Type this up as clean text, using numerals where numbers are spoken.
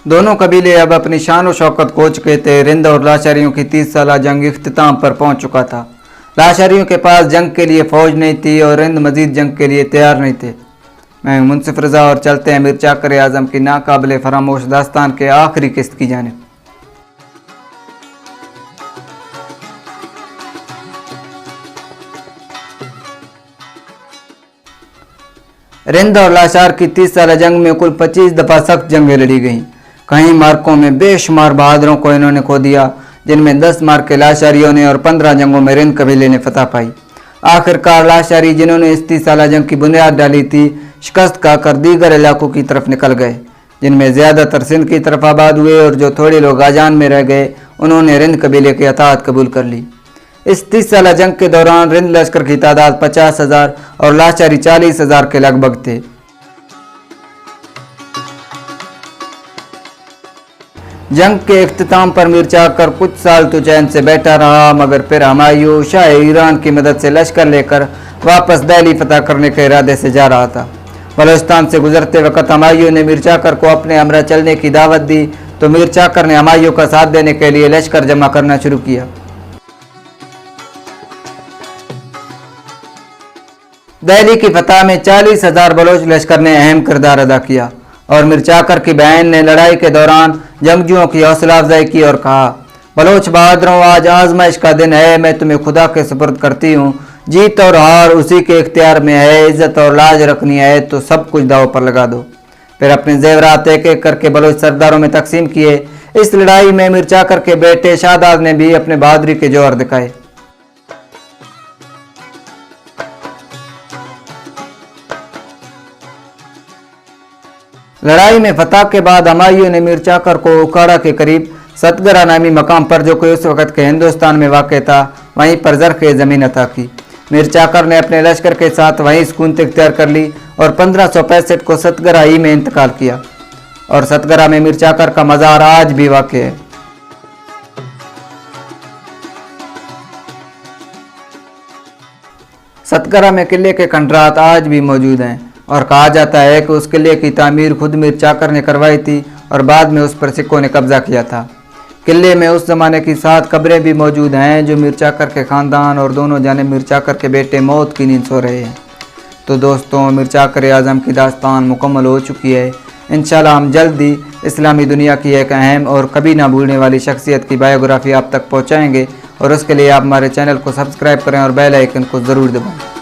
दोनों कबीले अब अपनी शान व शौकत खो चुके थे। रिंद और लाशारियों की 30 साला जंग इख्तिताम पर पहुंच चुका था। लाशारियों के पास जंग के लिए फ़ौज नहीं थी और रिंद मजीद जंग के लिए तैयार नहीं थे। मैं मुनसिफ रज़ा और चलते हैं मीर चाकर आज़म की नाकाबिले फरामोश दास्तान के आखिरी किस्त की जानिब। रिंद और लाशार की 30 साल जंग में कुल 25 दफ़ा सख्त जंगें लड़ी गईं। कई मार्कों में बेशुमार बहादुरों को इन्होंने खो दिया, जिनमें 10 मार्के लाशारियों ने और 15 जंगों में रिंद कबीले ने फतह पाई। आखिरकार लाशारी, जिन्होंने इस 30 साल जंग की बुनियाद डाली थी, शिकस्त खाकर दीगर इलाकों की तरफ निकल गए, जिनमें ज़्यादातर सिंध की तरफ आबाद हुए और जो थोड़े लोग आजान में रह गए उन्होंने रिंद कबीले की अताअत कबूल कर ली। इस 30 साल जंग के दौरान रिंद लश्कर की तादाद 50,000 और लाशारी 40,000 के लगभग थे। जंग के इख्तिताम पर मीर चाकर कुछ साल तो चैन से बैठा रहा, मगर फिर हुमायूं शाह ईरान की मदद से लश्कर लेकर वापस दिल्ली फतह करने के इरादे से जा रहा था। बलोचिस्तान से गुजरते वक्त हुमायूं ने मीर चाकर को अपने हमरा चलने की दावत दी, तो मीर चाकर ने हुमायूं का साथ देने के लिए लश्कर जमा करना शुरू किया। दिल्ली की फतह में 40,000 बलोच लश्कर ने अहम किरदार अदा किया और मीर चाकर की बहन ने लड़ाई के दौरान जंगजुओं की हौसला अफजाई की और कहा, बलोच बहादुरों, आज आजमाइश का दिन है। मैं तुम्हें खुदा के सुपुर्द करती हूँ। जीत और हार उसी के इख्तियार में है। इज्जत और लाज रखनी है तो सब कुछ दाव पर लगा दो। फिर अपने जेवरात एक एक करके बलोच सरदारों में तकसीम किए। इस लड़ाई में मीर चाकर के बेटे शाहदाद ने भी अपने बहादुरी के जौहर दिखाए। लड़ाई में फतह के बाद हुमायूं ने मीर चाकर को उकाड़ा के करीब सतगरा नामी मकाम पर, जो कि उस वक़्त के हिंदुस्तान में वाक़ था, वहीं पर ज़रख़ ज़मीन अता की। मीर चाकर ने अपने लश्कर के साथ वहीं सुकूनत इख्तियार कर ली और 1565 को सतगरा ही में इंतकाल किया और सतगरा में मीर चाकर का मज़ार आज भी वाक़ है। सतगरा में किले के खंडरात आज भी मौजूद हैं और कहा जाता है कि उस किले की तामीर खुद मीर चाकर ने करवाई थी और बाद में उस पर सिखों ने कब्जा किया था। किले में उस ज़माने की 7 कब्रें भी मौजूद हैं जो मीर चाकर के ख़ानदान और दोनों जानिब मीर चाकर के बेटे मौत की नींद सो रहे हैं। तो दोस्तों, मीर चाकर आज़म की दास्तान मुकम्मल हो चुकी है। इंशाल्लाह हम जल्द ही इस्लामी दुनिया की एक अहम और कभी ना भूलने वाली शख्सियत की बायोग्राफी आप तक पहुँचाएँगे और उसके लिए आप हमारे चैनल को सब्सक्राइब करें और बेल आइकन को ज़रूर दबाएँ।